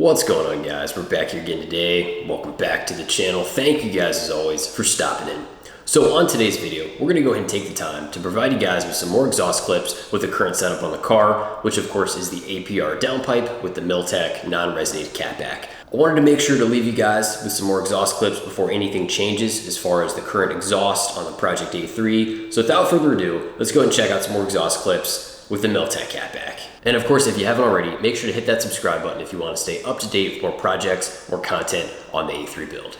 What's going on, guys? We're back here again today. Welcome back to the channel. Thank you guys as always for stopping in. So on today's video, we're going to go ahead and take the time to provide you guys with some more exhaust clips with the current setup on the car, which of course is the APR downpipe with the Milltek non-resonated catback. I wanted to make sure to leave you guys with some more exhaust clips before anything changes as far as the current exhaust on the Project A3. So without further ado, let's go ahead and check out some more exhaust clips with the Milltek Catback. And of course, if you haven't already, make sure to hit that subscribe button if you want to stay up to date with more projects, more content on the A3 build.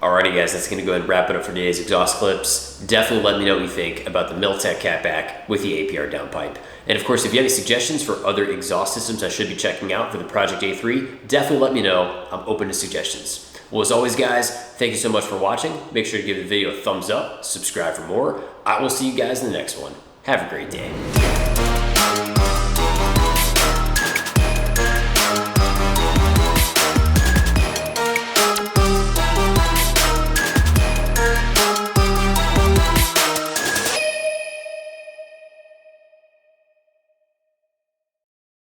Alrighty guys, that's going to go ahead and wrap it up for today's exhaust clips. Definitely let me know what you think about the Milltek Catback with the APR downpipe. And of course, if you have any suggestions for other exhaust systems I should be checking out for the Project A3, definitely let me know. I'm open to suggestions. Well, as always guys, thank you so much for watching. Make sure to give the video a thumbs up, subscribe for more. I will see you guys in the next one. Have a great day.